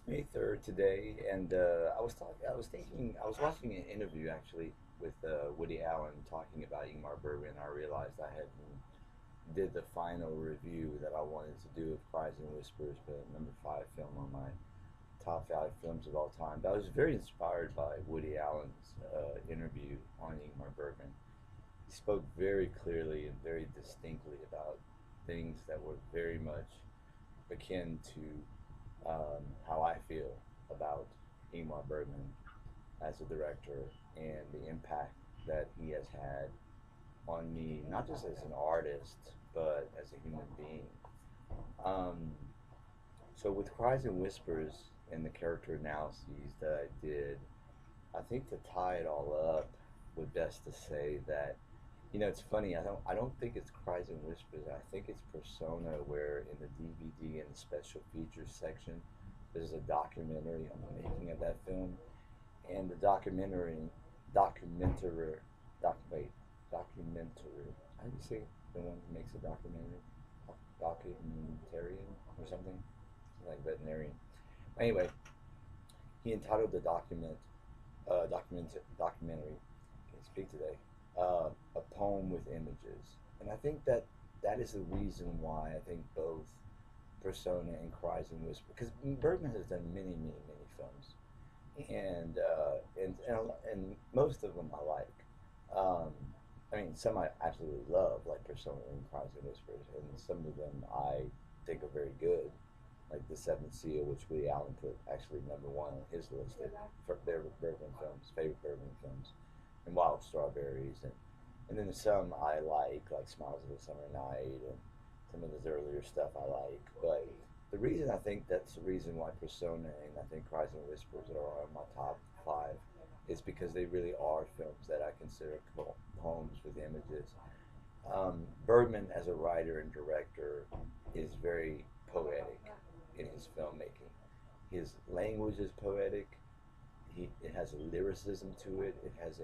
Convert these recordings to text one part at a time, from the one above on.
May 3rd today, and I was thinking, I was watching an interview actually with Woody Allen talking about Ingmar Bergman, and I realized I hadn't did the final review that I wanted to do of Cries and Whispers, the number 5 film on my top 5 films of all time. But I was very inspired by Woody Allen's interview on Ingmar Bergman. He spoke very clearly and very distinctly about things that were very much akin to how I feel about Ingmar Bergman as a director and the impact that he has had on me, not just as an artist, but as a human being. Um, so, with Cries and Whispers and the character analyses that I did, I think to tie it all up, would best to say that it's funny. I don't think it's Cries and Whispers. I think it's Persona, where in the DVD and the special features section, there's a documentary on the making of that film, and the documentary, wait, documentary. How do you say the one who makes a documentary? Documentarian or something like veterinarian. Anyway, he entitled the documentary. Can't speak today. A poem with images, and I think that that is the reason why I think both Persona and Cries and Whisper, because Bergman has done many, many, many films, and most of them I like. Um, I mean, some I absolutely love, like Persona and Cries and Whispers, and some of them I think are very good, like The Seventh Seal, which Woody Allen put actually number one on his list of their Bergman films, favorite Bergman films, and Wild Strawberries, and then some I like Smiles of a Summer Night, and some of his earlier stuff I like. But the reason I think that's the reason why Persona and I think Cries and Whispers are on my top 5 is because they really are films that I consider poems with images. Bergman, as a writer and director, is very poetic in his filmmaking. His language is poetic. It has a lyricism to it. It has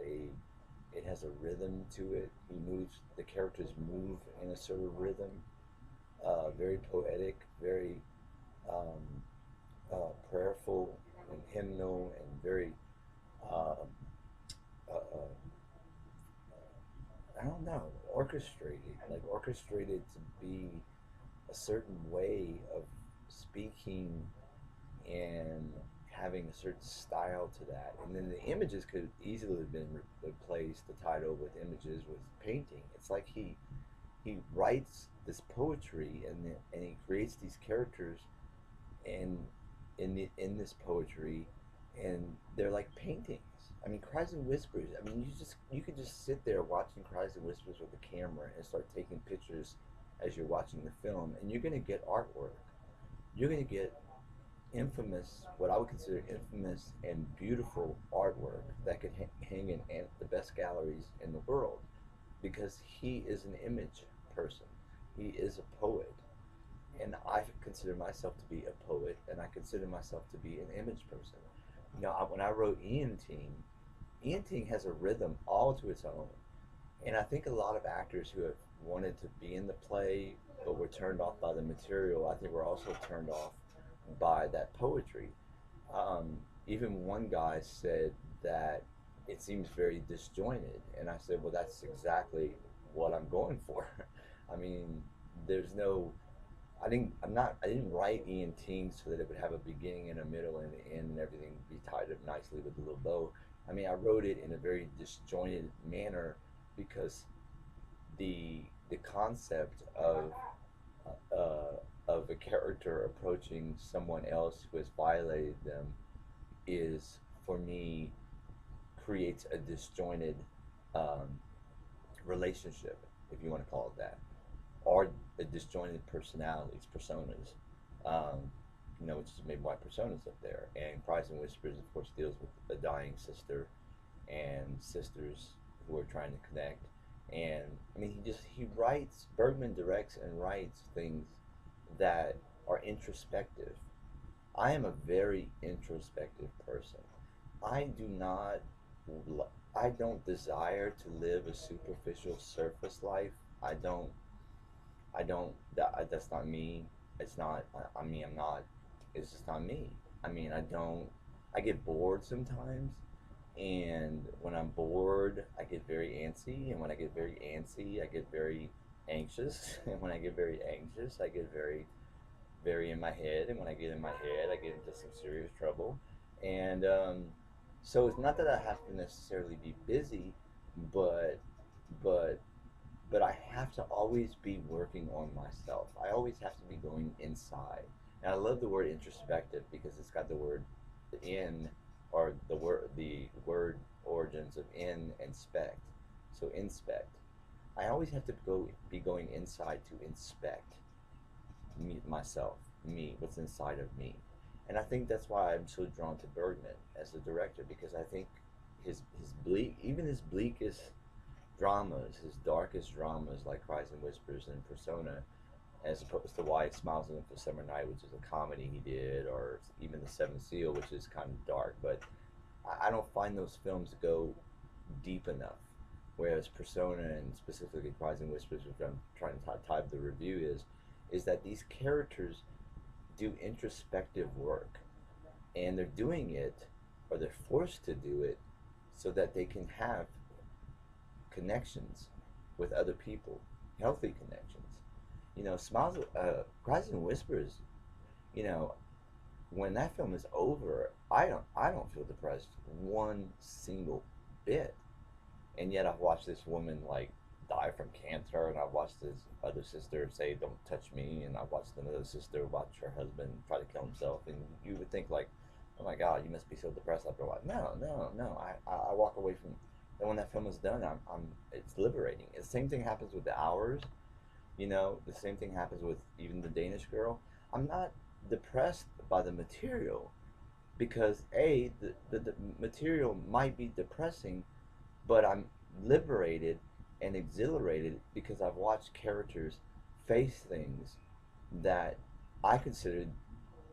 a rhythm to it. He moves. The characters move in a sort of rhythm. Very poetic, very um, prayerful and hymnal, and very um, I don't know, orchestrated to be a certain way of speaking and having a certain style to that. And then the images could easily have been replaced, the title with images with painting. It's like he writes this poetry, and he creates these characters and in this poetry, and they're like paintings. I mean, Cries and Whispers. I mean, you could just sit there watching Cries and Whispers with a camera and start taking pictures as you're watching the film, and you're going to get artwork. You're going to get infamous, what I would consider infamous and beautiful artwork that could hang in the best galleries in the world, because he is an image person. He is a poet, and I consider myself to be a poet, and I consider myself to be an image person. When I wrote Ian Ting has a rhythm all to its own, and I think a lot of actors who have wanted to be in the play but were turned off by the material, I think were also turned off by that poetry. Even one guy said that it seems very disjointed, and I said, well, that's exactly what I'm going for. I mean, there's no I didn't write Ian Ting so that it would have a beginning and a middle and an end and everything be tied up nicely with a little bow. I mean, I wrote it in a very disjointed manner because the concept of a character approaching someone else who has violated them is, for me, creates a disjointed um, relationship, if you want to call it that, or a disjointed personalities, personas. Um, which is maybe why Persona's up there. And Cries and Whispers, of course, deals with a dying sister and sisters who are trying to connect. And I mean, he writes. Bergman directs and writes things that are introspective. I am a very introspective person. I do not. I don't desire to live a superficial surface life. I don't. I don't. That's not me. It's not. I mean, I'm not. It's just not me. I mean, I don't. I get bored sometimes, and when I'm bored, I get very antsy, and when I get very antsy, I get very anxious, and when I get very anxious, I get very in my head, and when I get in my head, I get into some serious trouble. And so it's not that I have to necessarily be busy, but but but I have to always be working on myself. I always have to be going inside. And I love the word introspective because it's got the word in, or the word origins of in and spect. So inspect. I always have to be going inside to inspect myself, me, what's inside of me. And I think that's why I'm so drawn to Bergman as a director, because I think his bleak, even his bleakest dramas, his darkest dramas like Cries and Whispers and Persona, as opposed to Why It Smiles on a Summer Night, which is a comedy he did, or even The Seventh Seal, which is kind of dark, but I don't find those films go deep enough. Whereas Persona and specifically Cries and Whispers, which I'm trying to type the review is that these characters do introspective work, and they're doing it, or they're forced to do it, so that they can have connections with other people, healthy connections. Smiles, Cries and Whispers. You know, when that film is over, I don't feel depressed one single bit. And yet I've watched this woman like die from cancer, and I've watched this other sister say, "Don't touch me," and I've watched another sister watch her husband try to kill himself, and you would think like, "Oh my God, you must be so depressed after a while." No, no, no. I walk away from. And when that film is done, it's liberating. The same thing happens with The Hours. The same thing happens with even The Danish Girl. I'm not depressed by the material because the material might be depressing, but I'm liberated and exhilarated because I've watched characters face things that I considered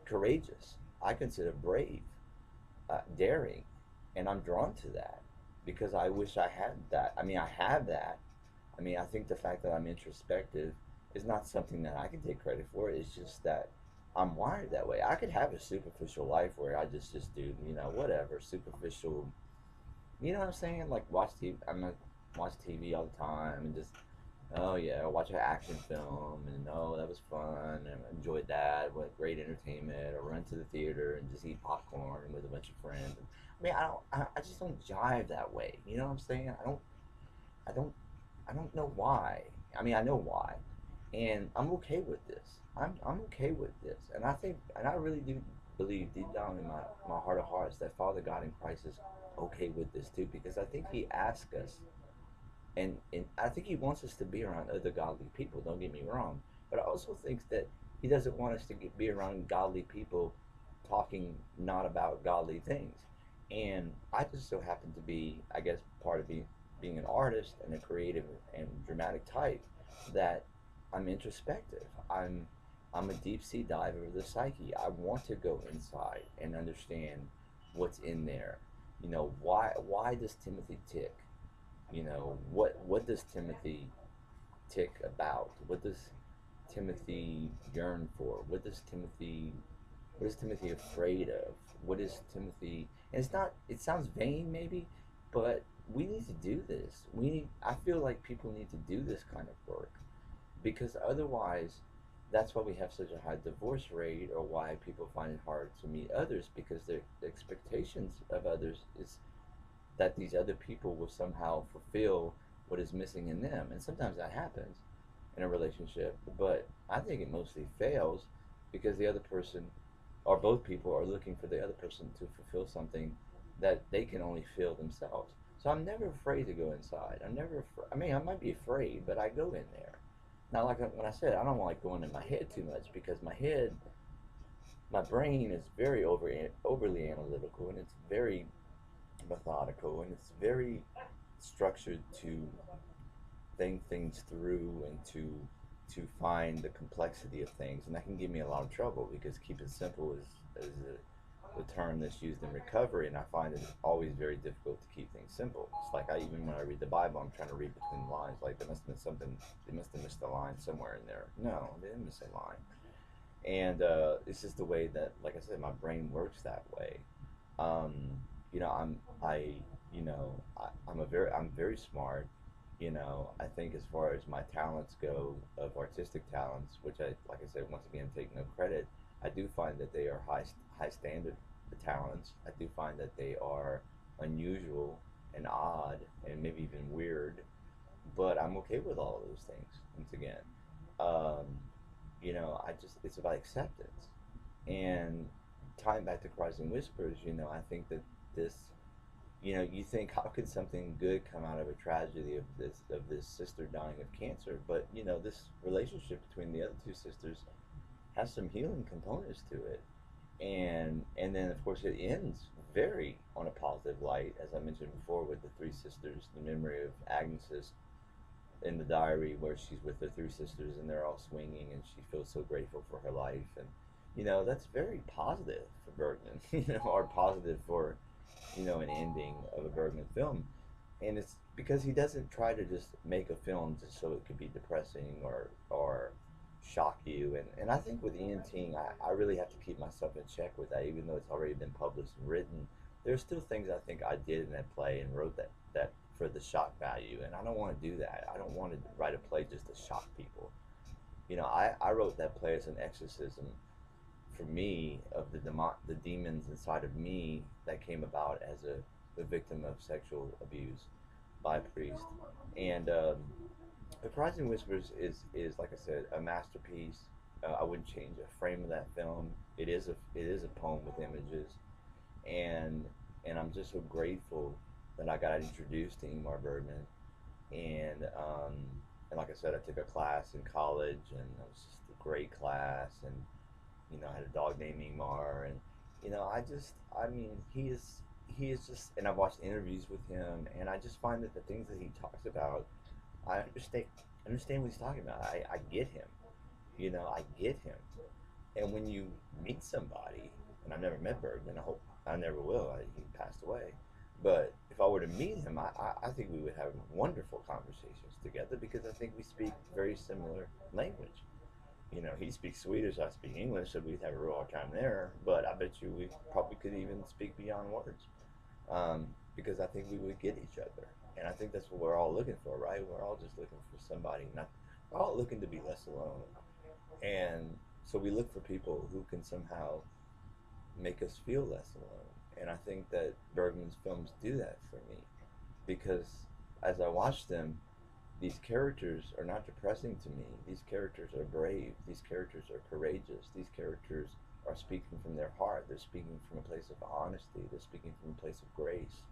courageous, I consider brave, daring, and I'm drawn to that because I wish I had that. I mean, I have that. I mean, I think the fact that I'm introspective is not something that I can take credit for. It's just that I'm wired that way. I could have a superficial life where I just do, whatever, superficial. You know what I'm saying? Like watch TV. I'm gonna watch TV all the time and just, oh yeah, watch an action film and oh that was fun and I enjoyed that. What great entertainment! Or run to the theater and just eat popcorn with a bunch of friends. I mean, I don't. I just don't jive that way. You know what I'm saying? I don't. I don't know why. I mean, I know why, and I'm okay with this. I'm okay with this, and I think, and I really do believe deep down in my heart of hearts that Father God in Christ is okay with this too, because I think He asks us, and I think He wants us to be around other godly people. Don't get me wrong, but I also think that He doesn't want us to be around godly people talking not about godly things. And I just so happen to be, I guess, part of being an artist and a creative and dramatic type, that I'm introspective. I'm a deep sea diver of the psyche. I want to go inside and understand what's in there. Why does Timothy tick? What does Timothy tick about? What does Timothy yearn for? What is Timothy afraid of? What is Timothy? And it's not. It sounds vain, maybe, but we need to do this. I feel like people need to do this kind of work, because otherwise, that's why we have such a high divorce rate, or why people find it hard to meet others, because the expectations of others is that these other people will somehow fulfill what is missing in them, and sometimes that happens in a relationship, but I think it mostly fails because the other person, or both people, are looking for the other person to fulfill something that they can only feel themselves. So I'm never afraid to go inside. I'm never. I mean, I might be afraid, but I go in there. Now, like when I said, I don't like going in my head too much, because my brain is very overly analytical, and it's very methodical, and it's very structured to think things through and to find the complexity of things, and that can give me a lot of trouble, because keep it simple is a term that's used in recovery, and I find it always very difficult to keep things simple. It's like even when I read the Bible, I'm trying to read between lines. Like there must have been something, they must have missed a line somewhere in there. No, they didn't miss a line. And it's just the way that, like I said, my brain works that way. Um, you know, I'm very smart. You know, I think as far as my talents go, of artistic talents, which like I said, once again, take no credit. I do find that they are high standard talents. I do find that they are unusual and odd and maybe even weird, but I'm okay with all of those things. Once again, um, it's about acceptance. And tying back to Cries and Whispers, I think that this, you think, how could something good come out of a tragedy of this sister dying of cancer? But this relationship between the other two sisters has some healing components to it, and then of course it ends very on a positive light, as I mentioned before, with the three sisters, the memory of Agnes's in the diary where she's with the three sisters and they're all swinging and she feels so grateful for her life. And that's very positive for Bergman. Or positive for an ending of a Bergman film. And it's because he doesn't try to just make a film just so it could be depressing or shock you. And I think with Ian Ting, I really have to keep myself in check with that, even though it's already been published and written. There's still things I think I did in that play and wrote that for the shock value, and I don't want to do that. I don't want to write a play just to shock people. I wrote that play as an exorcism for me of the demons inside of me that came about as a victim of sexual abuse by a priest. And The Cries and Whispers is like I said, a masterpiece. I wouldn't change a frame of that film. It is a poem with images, and I'm just so grateful that I got introduced to Ingmar Bergman, and like I said, I took a class in college, and it was just a great class, and I had a dog named Ingmar, and he is just, and I've watched interviews with him, and I just find that the things that he talks about, I understand what he's talking about. I get him, I get him, and when you meet somebody, and I've never met Bergman, I hope I never will. He passed away. But if I were to meet him, I think we would have wonderful conversations together because I think we speak very similar language. He speaks Swedish, I speak English, so we'd have a real hard time there. But I bet you we probably could even speak beyond words, because I think we would get each other. And I think that's what we're all looking for, right? We're all just looking for somebody. We're all looking to be less alone. And so we look for people who can somehow make us feel less alone. And I think that Bergman's films do that for me because as I watch them, these characters are not depressing to me. These characters are brave. These characters are courageous. These characters are speaking from their heart. They're speaking from a place of honesty. They're speaking from a place of grace.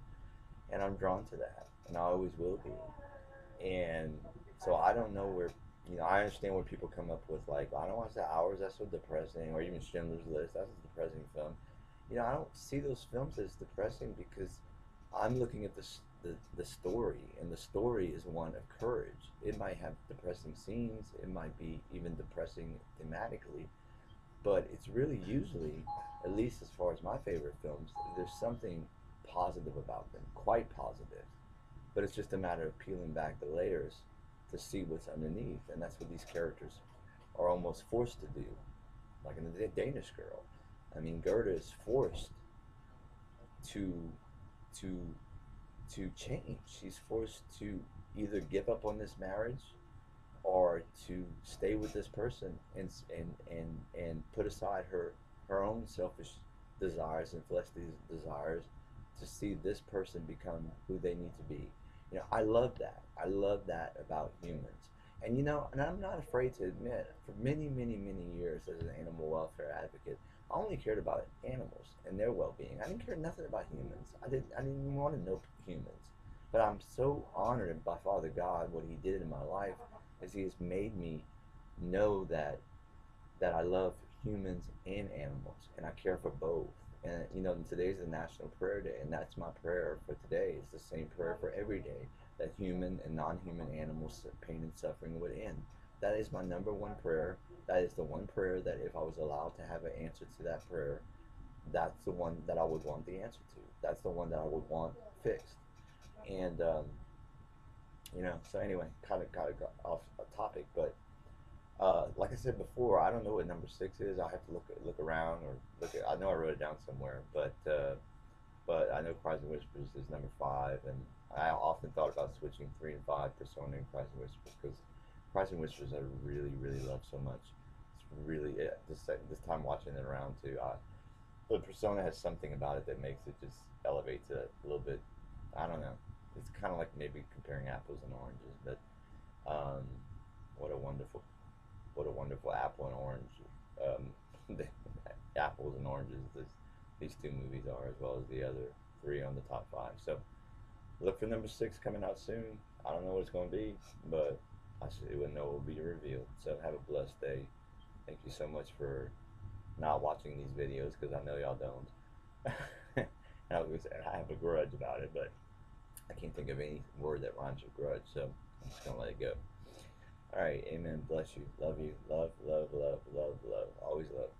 And I'm drawn to that, and I always will be. And so I don't know where, I understand where people come up with, like, I don't watch the Hours, that's so depressing, or even Schindler's List, that's a depressing film. I don't see those films as depressing because I'm looking at the story, and the story is one of courage. It might have depressing scenes, it might be even depressing thematically, but it's really usually, at least as far as my favorite films, there's something positive about them, quite positive. But it's just a matter of peeling back the layers to see what's underneath, and that's what these characters are almost forced to do. Like in the Danish Girl, I mean, Gerda is forced to to to change. She's forced to either give up on this marriage or to stay with this person and put aside her own selfish desires and fleshly desires to see this person become who they need to be. I love that. I love that about humans. And I'm not afraid to admit, for many, many, many years as an animal welfare advocate, I only cared about animals and their well-being. I didn't care nothing about humans. I didn't even want to know humans. But I'm so honored by Father God, what He did in my life, is He has made me know that I love humans and animals, and I care for both. And today's the National Prayer Day, and that's my prayer for today. It's the same prayer for every day, that human and non-human animals' pain and suffering would end. That is my number one prayer. That is the one prayer that if I was allowed to have an answer to that prayer, that's the one that I would want the answer to. That's the one that I would want fixed. And so anyway, kind of got off a topic, but Like I said before, I don't know what number six is. I'll have to look around or look at. I know I wrote it down somewhere, but I know Cries and Whispers is number five, and I often thought about switching three and five, Persona and Cries and Whispers, because Cries and Whispers I really really love so much. It's really this time watching it around too. But Persona has something about it that makes it just elevates it a little bit. I don't know. It's kind of like maybe comparing apples and oranges, but um, what a wonderful apple and orange. The apples and oranges. These two movies are, as well as the other three on the top five. So look for number six coming out soon. I don't know what it's going to be, but I should know it will be revealed. So have a blessed day. Thank you so much for not watching these videos because I know y'all don't. And I have a grudge about it, but I can't think of any word that rhymes with grudge, so I'm just gonna let it go. All right, amen. Bless you. Love you. Love, love, love, love, love. Always love.